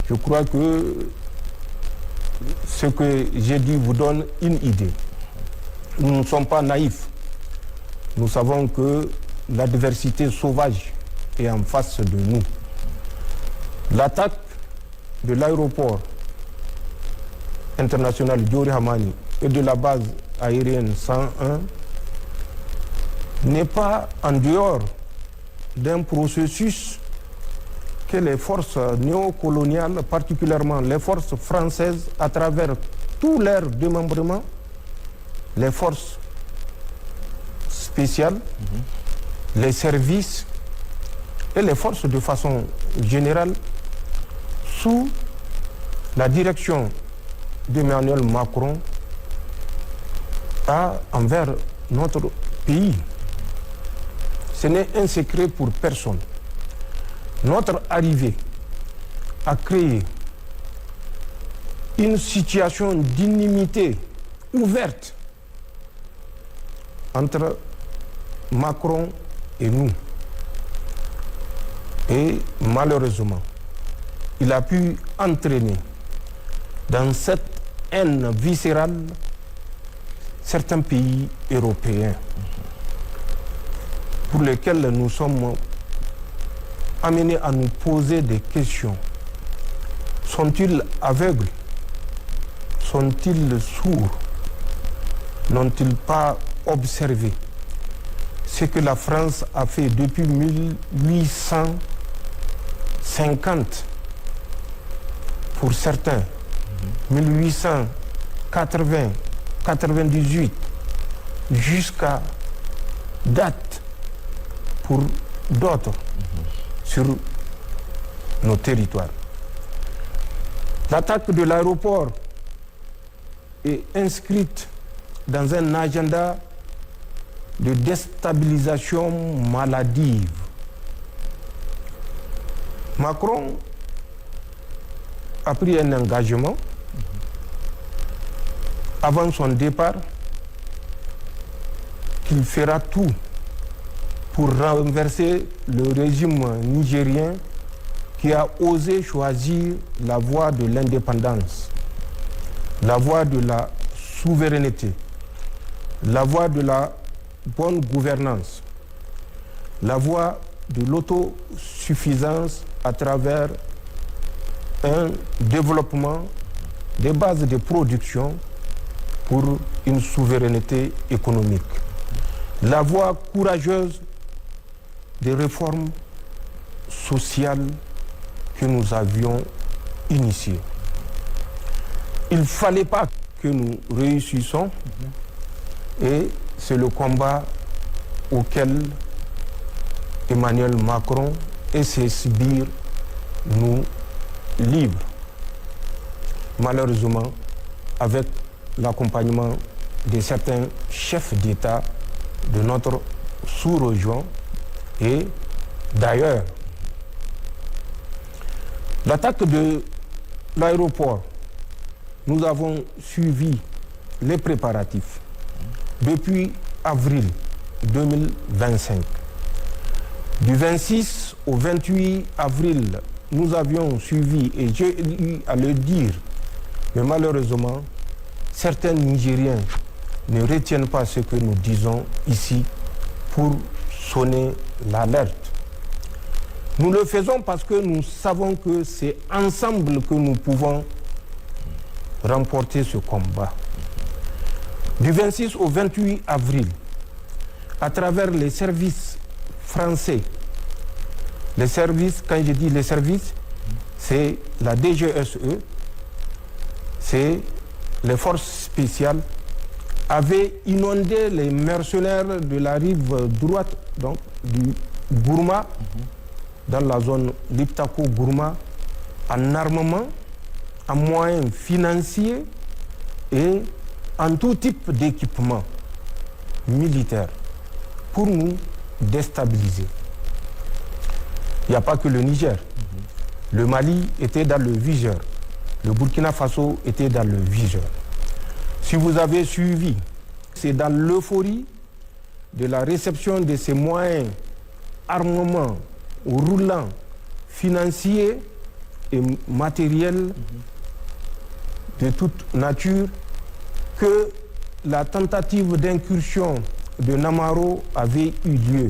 Je crois que ce que j'ai dit vous donne une idée. Nous ne sommes pas naïfs. Nous savons que l'adversité sauvage est en face de nous. L'attaque de l'aéroport international Diori Hamani et de la base aérienne 101 n'est pas en dehors d'un processus que les forces néocoloniales, particulièrement les forces françaises, à travers tous leurs démembrements, les forces spéciales, les services et les forces de façon générale, sous la direction d'Emmanuel Macron, envers notre pays. Ce n'est un secret pour personne. Notre arrivée a créé une situation d'inimité ouverte entre Macron et nous. Et malheureusement, il a pu entraîner dans cette haine viscérale certains pays européens pour lesquels nous sommes amenés à nous poser des questions. Sont-ils aveugles? Sont-ils sourds? N'ont-ils pas observé ce que la France a fait depuis 1850 pour certains, 1880, 98, jusqu'à date pour d'autres sur nos territoires. L'attaque de l'aéroport est inscrite dans un agenda de déstabilisation maladive. Macron a pris un engagement avant son départ qu'il fera tout pour renverser le régime nigérien qui a osé choisir la voie de l'indépendance, la voie de la souveraineté, la voie de la bonne gouvernance, la voie de l'autosuffisance à travers un développement des bases de production pour une souveraineté économique. La voie courageuse des réformes sociales que nous avions initiées. Il ne fallait pas que nous réussissions et c'est le combat auquel Emmanuel Macron et ses sbires nous livrent. Malheureusement, avec l'accompagnement de certains chefs d'État de notre sous-région et d'ailleurs. L'attaque de l'aéroport, nous avons suivi les préparatifs depuis avril 2025. Du 26 au 28 avril, nous avions suivi, et j'ai eu à le dire, mais malheureusement, certains Nigériens ne retiennent pas ce que nous disons ici pour sonner l'alerte. Nous le faisons parce que nous savons que c'est ensemble que nous pouvons remporter ce combat. Du 26 au 28 avril, à travers les services français, les services, quand je dis les services, c'est la DGSE, c'est les forces spéciales, avaient inondé les mercenaires de la rive droite, donc du Gourma, dans la zone Liptako-Gourma, en armement, en moyens financiers et en tout type d'équipement militaire pour nous déstabiliser. Il n'y a pas que le Niger. Le Mali était dans le viseur. Le Burkina Faso était dans le viseur. Si vous avez suivi, c'est dans l'euphorie de la réception de ces moyens, armements, roulants, financiers, et matériels de toute nature que la tentative d'incursion de Namaro avait eu lieu.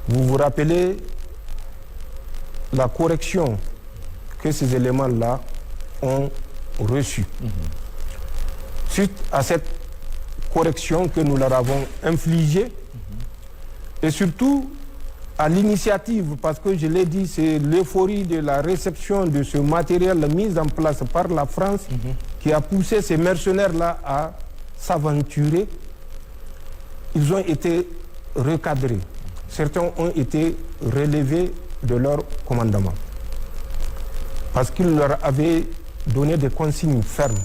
Vous vous rappelez la correction que ces éléments-là ont reçue. Suite à cette correction que nous leur avons infligée, et surtout à l'initiative, parce que je l'ai dit, c'est l'euphorie de la réception de ce matériel mis en place par la France qui a poussé ces mercenaires-là à s'aventurer. Ils ont été recadrés. Certains ont été relevés de leur commandement parce qu'ils leur avaient donné des consignes fermes.